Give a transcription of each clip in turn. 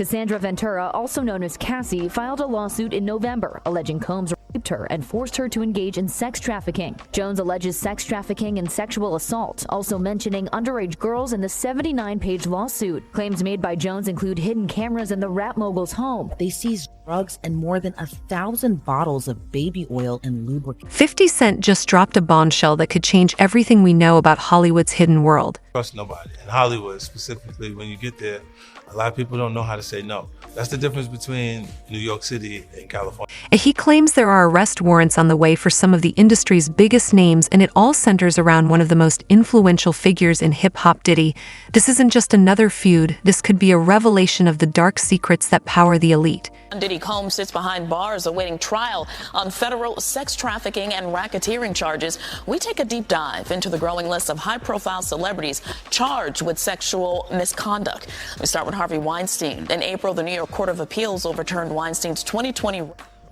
Cassandra Ventura, also known as Cassie, filed a lawsuit in November alleging Combs raped her and forced her to engage in sex trafficking. Jones alleges sex trafficking and sexual assault, also mentioning underage girls in the 79-page lawsuit. Claims made by Jones include hidden cameras in the rap mogul's home. They seized drugs and more than 1,000 bottles of baby oil and lubricant. 50 Cent just dropped a bombshell that could change everything we know about Hollywood's hidden world. Trust nobody. In Hollywood, specifically, when you get there, a lot of people don't know how to say no. That's the difference between New York City and California. He claims there are arrest warrants on the way for some of the industry's biggest names, and it all centers around one of the most influential figures in hip-hop, Diddy. This isn't just another feud. This could be a revelation of the dark secrets that power the elite. Diddy Combs sits behind bars awaiting trial on federal sex trafficking and racketeering charges. We take a deep dive into the growing list of high-profile celebrities charged with sexual misconduct. We start with Harvey Weinstein. In April, the New York Court of Appeals overturned Weinstein's 2020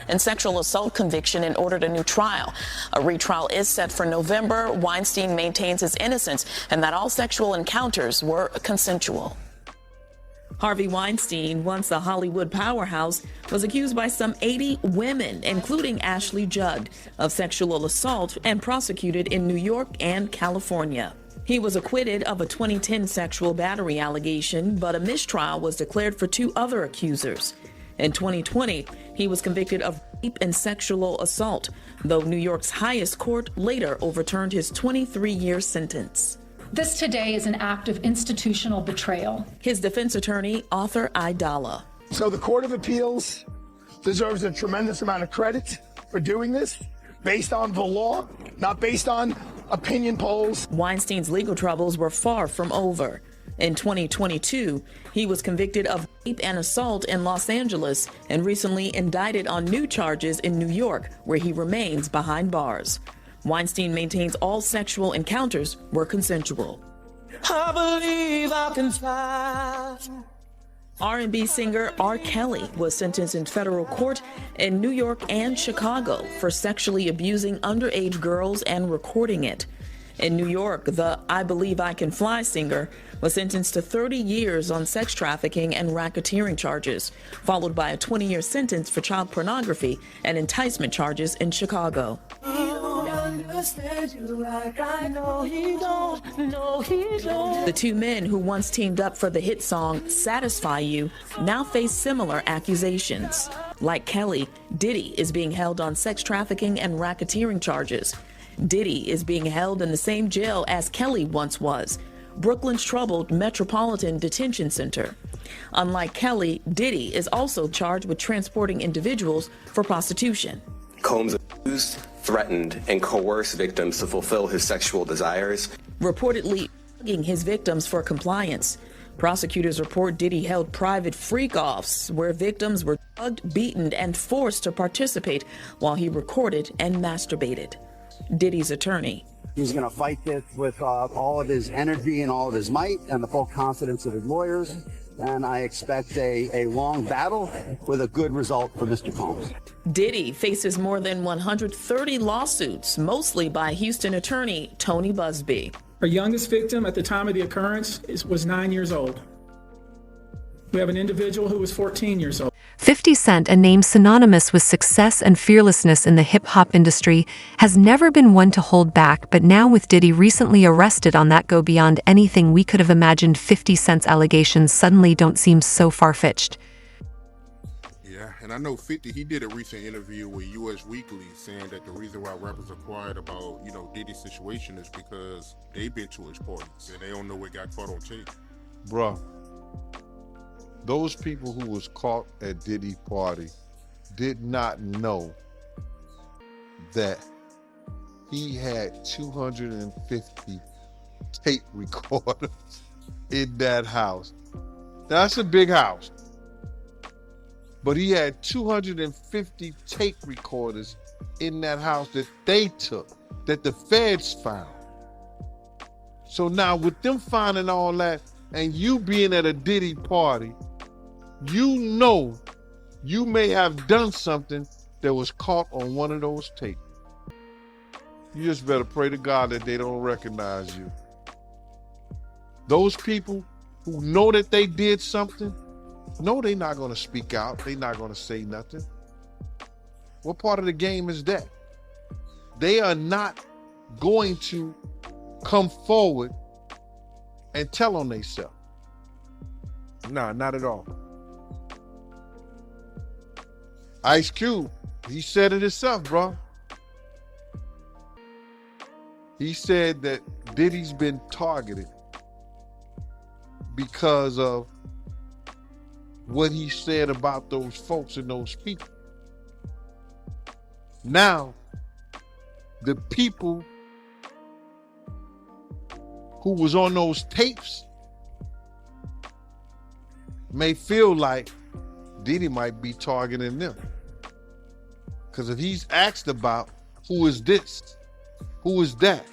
and sexual assault conviction and ordered a new trial. A retrial is set for November. Weinstein maintains his innocence and that all sexual encounters were consensual. Harvey Weinstein, once a Hollywood powerhouse, was accused by some 80 women, including Ashley Judd, of sexual assault and prosecuted in New York and California. He was acquitted of a 2010 sexual battery allegation, but a mistrial was declared for 2 other accusers. In 2020, he was convicted of rape and sexual assault, though New York's highest court later overturned his 23-year sentence. This today is an act of institutional betrayal. His defense attorney, Arthur Aidala. So the Court of Appeals deserves a tremendous amount of credit for doing this, based on the law, not based on opinion polls. Weinstein's legal troubles were far from over. In 2022, he was convicted of rape and assault in Los Angeles and recently indicted on new charges in New York, where he remains behind bars. Weinstein maintains all sexual encounters were consensual. I believe I can fly. R&B singer R. Kelly was sentenced in federal court in New York and Chicago for sexually abusing underage girls and recording it. In New York, the I Believe I Can Fly singer was sentenced to 30 years on sex trafficking and racketeering charges, followed by a 20-year sentence for child pornography and enticement charges in Chicago. The 2 men who once teamed up for the hit song Satisfy You now face similar accusations. Like Kelly, Diddy is being held on sex trafficking and racketeering charges. Diddy is being held in the same jail as Kelly once was, Brooklyn's troubled Metropolitan Detention Center. Unlike Kelly, Diddy is also charged with transporting individuals for prostitution. Combs abused, threatened, and coerced victims to fulfill his sexual desires, reportedly begging his victims for compliance. Prosecutors report Diddy held private freak-offs where victims were drugged, beaten, and forced to participate while he recorded and masturbated. Diddy's attorney. He's going to fight this with all of his energy and all of his might and the full confidence of his lawyers. And I expect a long battle with a good result for Mr. Combs. Diddy faces more than 130 lawsuits, mostly by Houston attorney Tony Busby. Our youngest victim at the time of the occurrence was 9 years old. We have an individual who was 14 years old. 50 Cent, a name synonymous with success and fearlessness in the hip-hop industry, has never been one to hold back, but now with Diddy recently arrested on that go beyond anything we could have imagined, 50 Cent's allegations suddenly don't seem so far-fetched. Yeah, and I know 50, he did a recent interview with US Weekly saying that the reason why rappers are quiet about, Diddy's situation is because they've been to his parties and they don't know what got caught on tape. Bruh. Those people who was caught at Diddy's party did not know that he had 250 tape recorders in that house. Now, that's a big house. But he had 250 tape recorders in that house that they took, that the feds found. So now with them finding all that and you being at a Diddy party, you know you may have done something that was caught on one of those tapes. You just better pray to God that they don't recognize you. Those people who know that they did something No, they're not going to speak out. They're not going to say nothing. What part of the game is that? They are not going to come forward and tell on themselves. Nah, not at all. Ice Cube, he said it himself, bro. He said that Diddy's been targeted because of what he said about those folks and those people. Now, the people who was on those tapes may feel like Diddy might be targeting them. Because if he's asked about who is this, who is that,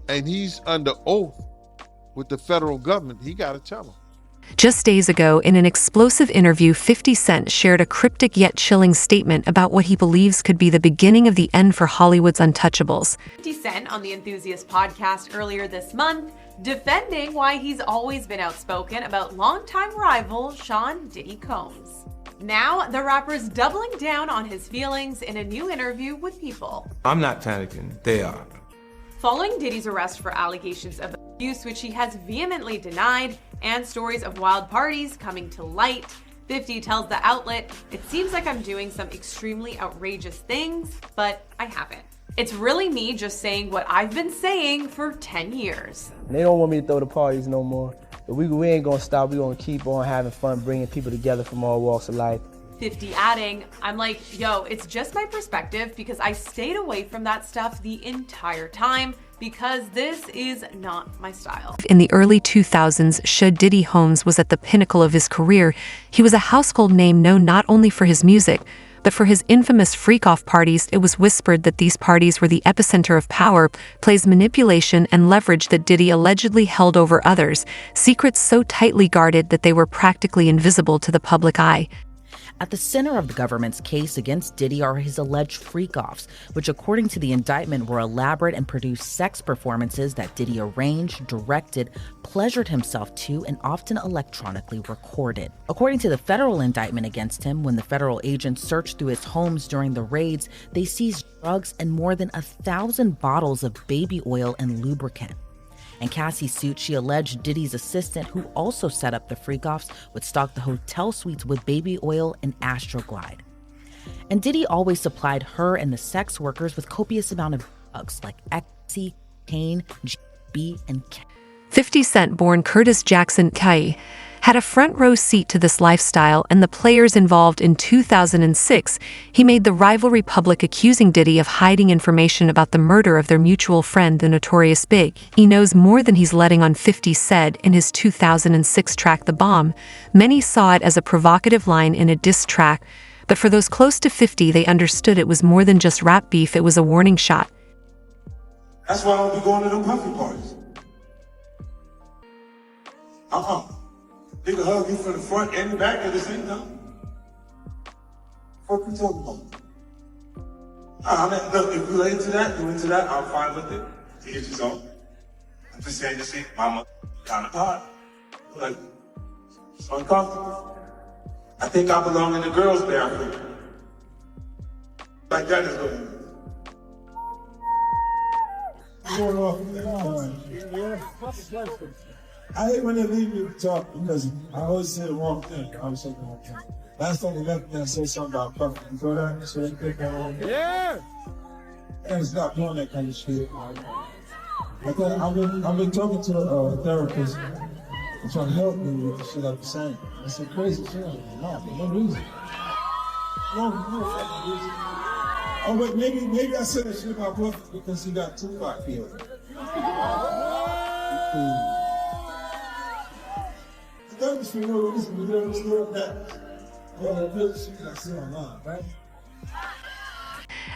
and he's under oath with the federal government, he got to tell them. Just days ago, in an explosive interview, 50 Cent shared a cryptic yet chilling statement about what he believes could be the beginning of the end for Hollywood's untouchables. 50 Cent on the Enthusiast podcast earlier this month, defending why he's always been outspoken about longtime rival Sean Diddy Combs. Now, the rapper's doubling down on his feelings in a new interview with People. I'm not panicking. They are. Following Diddy's arrest for allegations of abuse, which he has vehemently denied, and stories of wild parties coming to light, 50 tells the outlet, "It seems like I'm doing some extremely outrageous things, but I haven't. It's really me just saying what I've been saying for 10 years. They don't want me to throw the parties no more. But we ain't gonna stop. We gonna keep on having fun, bringing people together from all walks of life." 50 adding, "I'm like, yo, it's just my perspective because I stayed away from that stuff the entire time because this is not my style." In the early 2000s, Diddy Combs was at the pinnacle of his career. He was a household name known not only for his music, but for his infamous freak-off parties. It was whispered that these parties were the epicenter of power, plays, manipulation, and leverage that Diddy allegedly held over others, secrets so tightly guarded that they were practically invisible to the public eye. At the center of the government's case against Diddy are his alleged freak-offs, which according to the indictment were elaborate and produced sex performances that Diddy arranged, directed, pleasured himself to, and often electronically recorded. According to the federal indictment against him, when the federal agents searched through his homes during the raids, they seized drugs and more than 1,000 bottles of baby oil and lubricant. In Cassie's suit, she alleged Diddy's assistant, who also set up the freak-offs, would stock the hotel suites with baby oil and Astroglide. And Diddy always supplied her and the sex workers with copious amount of drugs like ecstasy, cocaine, GB, and 50 Cent, born Curtis Jackson Kai, had a front row seat to this lifestyle and the players involved. In 2006, he made the rivalry public, accusing Diddy of hiding information about the murder of their mutual friend, the Notorious Big. "He knows more than he's letting on," 50 said in his 2006 track The Bomb. Many saw it as a provocative line in a diss track, but for those close to 50, they understood it was more than just rap beef. It was a warning shot. That's why I don't be going to them puffy parties. They can hug you from the front and the back at the same time. What you talking about? I mean, look, if you're into that, I'm fine with it. To get you on. I'm just saying, mama kind of hot. Like, it's uncomfortable. I think I belong in the girls' bathroom. Like that is good. I hate when they leave me to talk because I always say the wrong thing. I always say the wrong thing. Last time they left me, I said something about puppy. You know that? So they think I'm wrong. Yeah! And stop doing that kind of shit. I've been talking to a therapist and trying to help me with the shit I've been saying. I said crazy shit. No, for no reason. No fucking reason. Oh, but maybe I said that shit about puppy because he got Tupac killed.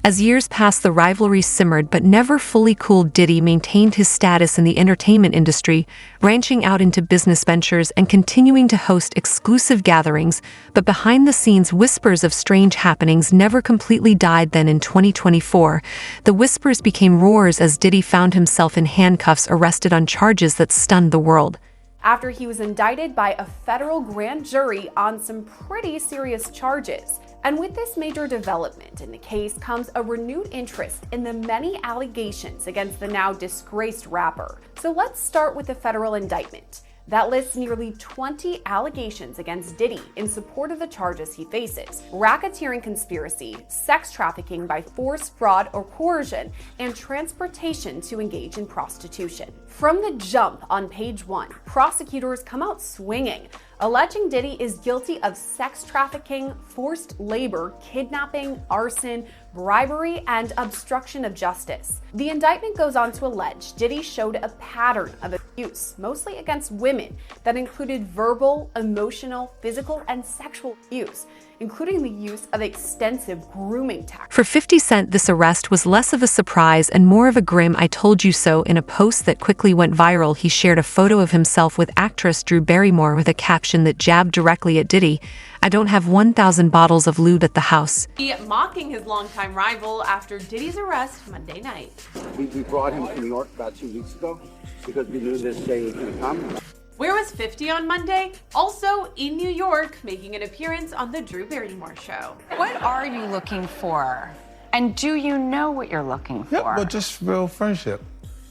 As years passed, the rivalry simmered but never fully cooled. Diddy maintained his status in the entertainment industry, branching out into business ventures and continuing to host exclusive gatherings, but behind the scenes, whispers of strange happenings never completely died. Then in 2024, the whispers became roars as Diddy found himself in handcuffs, arrested on charges that stunned the world. after he was indicted by a federal grand jury on some pretty serious charges. And with this major development in the case comes a renewed interest in the many allegations against the now disgraced rapper. So let's start with the federal indictment that lists nearly 20 allegations against Diddy in support of the charges he faces: racketeering conspiracy, sex trafficking by force, fraud, or coercion, and transportation to engage in prostitution. From the jump on page 1, prosecutors come out swinging, alleging Diddy is guilty of sex trafficking, forced labor, kidnapping, arson, bribery, and obstruction of justice. The indictment goes on to allege Diddy showed a pattern of abuse, mostly against women, that included verbal, emotional, physical, and sexual abuse, including the use of extensive grooming tactics. For 50 Cent, this arrest was less of a surprise and more of a grim "I told you so." In a post that quickly went viral, he shared a photo of himself with actress Drew Barrymore with a caption that jabbed directly at Diddy: "I don't have 1,000 bottles of lube at the house." He mocking his longtime rival after Diddy's arrest Monday night. We brought him to New York about 2 weeks ago because we knew this day was going to come. Where was 50 on Monday? Also in New York, making an appearance on the Drew Barrymore show. What are you looking for? And do you know what you're looking for? Yeah, but just real friendship.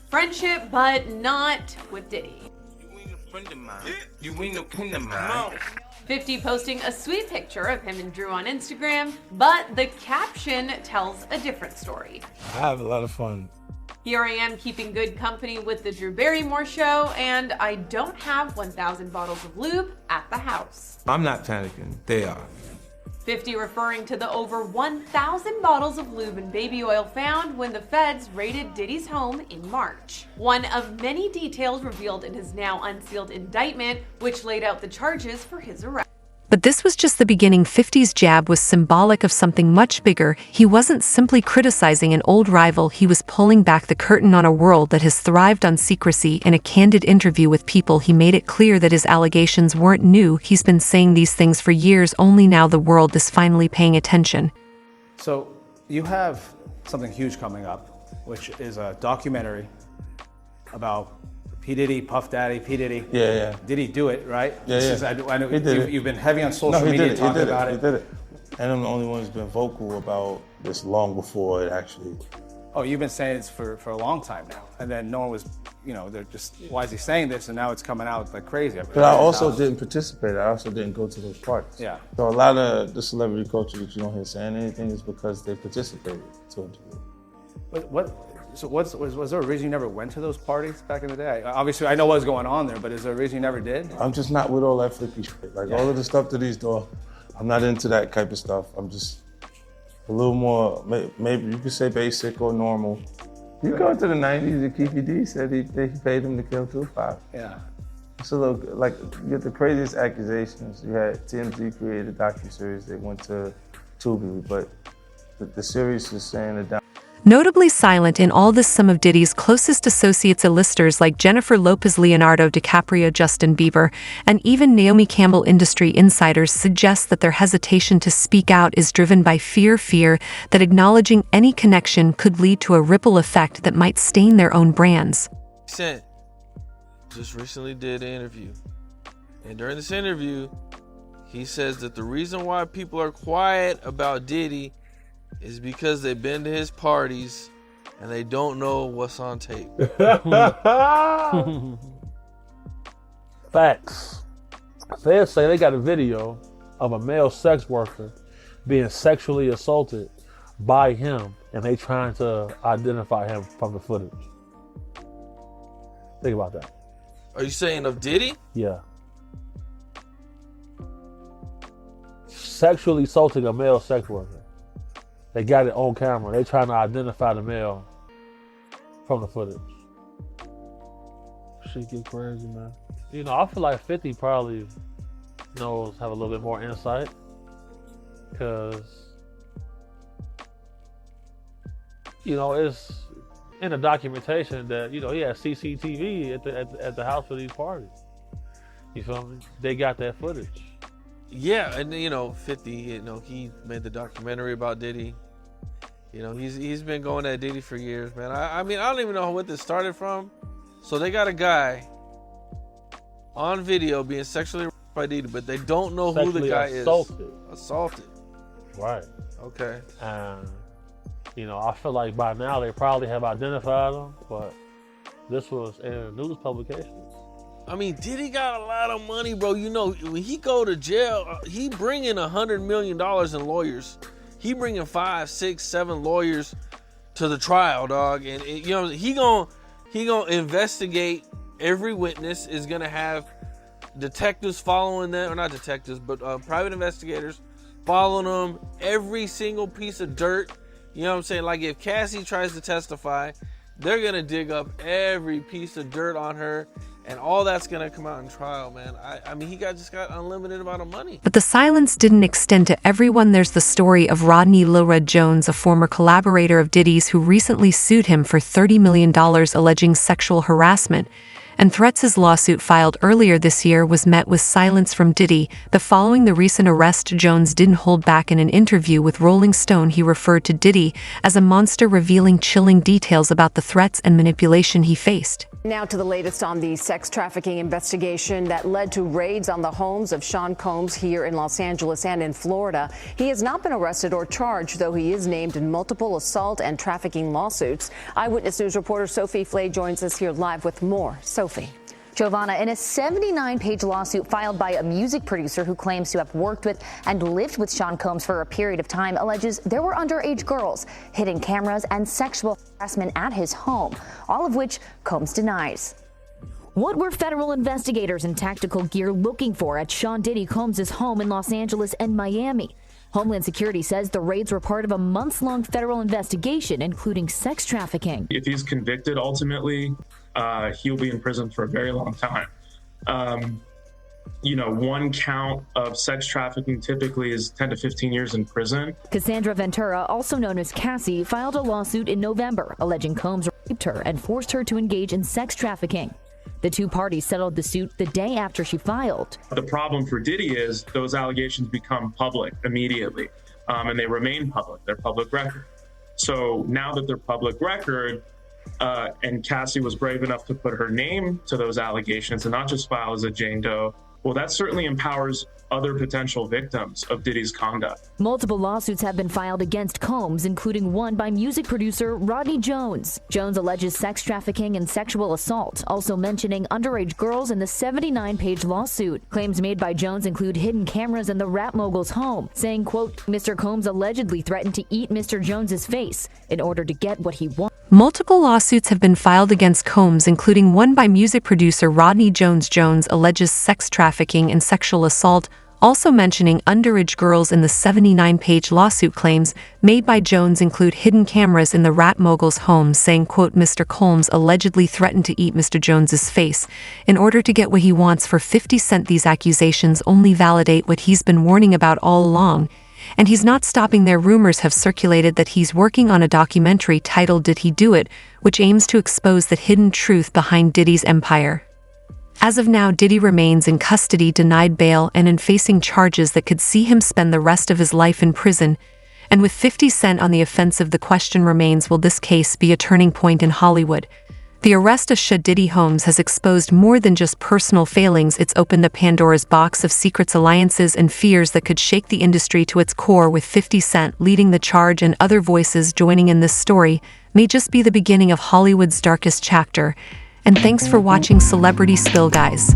Friendship, but not with Diddy. You ain't no friend of mine. 50 posting a sweet picture of him and Drew on Instagram, but the caption tells a different story. I have a lot of fun. Here I am keeping good company with the Drew Barrymore show, and I don't have 1,000 bottles of lube at the house. I'm not panicking. They are. 50 referring to the over 1,000 bottles of lube and baby oil found when the feds raided Diddy's home in March. One of many details revealed in his now unsealed indictment, which laid out the charges for his arrest. But this was just the beginning. 50's jab was symbolic of something much bigger. He wasn't simply criticizing an old rival, he was pulling back the curtain on a world that has thrived on secrecy. In a candid interview with People, he made it clear that his allegations weren't new. He's been saying these things for years, only now the world is finally paying attention. So you have something huge coming up, which is a documentary about P. Diddy, Puff Daddy, P. Diddy. Yeah. Did he do it, right? Yeah. I know He did it. you've been heavy on social media talking about it. He did it. And I'm the only one who's been vocal about this long before it actually. Oh, you've been saying this for a long time now. And then no one was, they're just, why is he saying this? And now it's coming out like crazy. But I also didn't participate. I also didn't go to those parties. Yeah. So a lot of the celebrity culture that you don't hear saying anything is because they participated to a degree. Was there a reason you never went to those parties back in the day? Obviously, I know what was going on there, but is there a reason you never did? I'm just not with all that flicky shit. All of the stuff that he's doing, I'm not into that type of stuff. I'm just a little more, maybe you could say basic or normal. You go to the 90s, and Keefy D said he paid him to kill Tupac. Yeah. It's a little, you get the craziest accusations. You had TMZ created a docuseries, they went to Tubi, but the series is saying it down. Notably silent in all this, some of Diddy's closest associates, A-listers like Jennifer Lopez, Leonardo DiCaprio, Justin Bieber, and even Naomi Campbell. Industry insiders suggest that their hesitation to speak out is driven by fear that acknowledging any connection could lead to a ripple effect that might stain their own brands. Cent just recently did an interview, and during this interview, he says that the reason why people are quiet about Diddy is because they've been to his parties and they don't know what's on tape. Facts. Feds say they got a video of a male sex worker being sexually assaulted by him, and they trying to identify him from the footage. Think about that. Are you saying of Diddy? Yeah. Sexually assaulting a male sex worker. They got it on camera. They trying to identify the male from the footage. Shit get crazy, man. I feel like 50 probably have a little bit more insight, because it's in the documentation that he had CCTV at the house for these parties. You feel me? They got that footage. Yeah, and 50, he made the documentary about Diddy. He's been going at Diddy for years, man. I mean, I don't even know what this started from. So they got a guy on video being sexually harassed by Diddy, but they don't know who the guy is. Assaulted. Right. Okay. And, you know, I feel like by now they probably have identified him, but this was in a news publication. I mean, Diddy got a lot of money, bro. You know, when he go to jail, he bringing $100 million in lawyers. He bringing 5, 6, 7 lawyers to the trial, dog. And you know, he gonna investigate every witness. Is gonna have detectives following them, or not detectives, but private investigators following them. Every single piece of dirt. You know what I'm saying? Like if Cassie tries to testify, they're gonna dig up every piece of dirt on her. And all that's going to come out in trial, man. I mean, he just got unlimited amount of money. But the silence didn't extend to everyone. There's the story of Rodney Lil Red Jones, a former collaborator of Diddy's who recently sued him for $30 million alleging sexual harassment. And threats. His lawsuit filed earlier this year was met with silence from Diddy. Following the recent arrest, Jones didn't hold back. In an interview with Rolling Stone, he referred to Diddy as a monster, revealing chilling details about the threats and manipulation he faced. Now to the latest on the sex trafficking investigation that led to raids on the homes of Sean Combs here in Los Angeles and in Florida. He has not been arrested or charged, though he is named in multiple assault and trafficking lawsuits. Eyewitness News reporter Sophie Flay joins us here live with more. Sophie. Giovanna, in a 79-page lawsuit filed by a music producer who claims to have worked with and lived with Sean Combs for a period of time, alleges there were underage girls, hidden cameras, and sexual harassment at his home, all of which Combs denies. What were federal investigators in tactical gear looking for at Sean Diddy Combs' home in Los Angeles and Miami? Homeland Security says the raids were part of a months-long federal investigation, including sex trafficking. If he's convicted, ultimately, he'll be in prison for a very long time. You know, one count of sex trafficking typically is 10 to 15 years in prison. Cassandra Ventura, also known as Cassie, filed a lawsuit in November alleging Combs raped her and forced her to engage in sex trafficking. The two parties settled the suit the day after she filed. The problem for Diddy is those allegations become public immediately, and they remain public. They're public record. So now that they're public record, and Cassie was brave enough to put her name to those allegations and not just file as a Jane Doe, well, that certainly empowers other potential victims of Diddy's conduct. Multiple lawsuits have been filed against Combs, including one by music producer Rodney Jones. Jones alleges sex trafficking and sexual assault, also mentioning underage girls in the 79-page lawsuit. Claims made by Jones include hidden cameras in the rap mogul's home, saying, quote, Mr. Combs allegedly threatened to eat Mr. Jones's face in order to get what he wanted. Multiple lawsuits have been filed against Combs, including one by music producer Rodney Jones. Jones alleges sex trafficking and sexual assault, also mentioning underage girls in the 79-page lawsuit. Claims made by Jones include hidden cameras in the rap mogul's home, saying, quote, Mr. Combs allegedly threatened to eat Mr. Jones's face in order to get what he wants for 50 cents. These accusations only validate what he's been warning about all along. And he's not stopping there. Rumors have circulated that he's working on a documentary titled Did He Do It?, which aims to expose the hidden truth behind Diddy's empire. As of now, Diddy remains in custody, denied bail, and in facing charges that could see him spend the rest of his life in prison. And with 50 Cent on the offensive, the question remains, will this case be a turning point in Hollywood? The arrest of Diddy Combs has exposed more than just personal failings. It's opened a Pandora's box of secrets, alliances, and fears that could shake the industry to its core. With 50 Cent leading the charge and other voices joining in this story, may just be the beginning of Hollywood's darkest chapter. And thanks for watching Celebrity Spill, guys.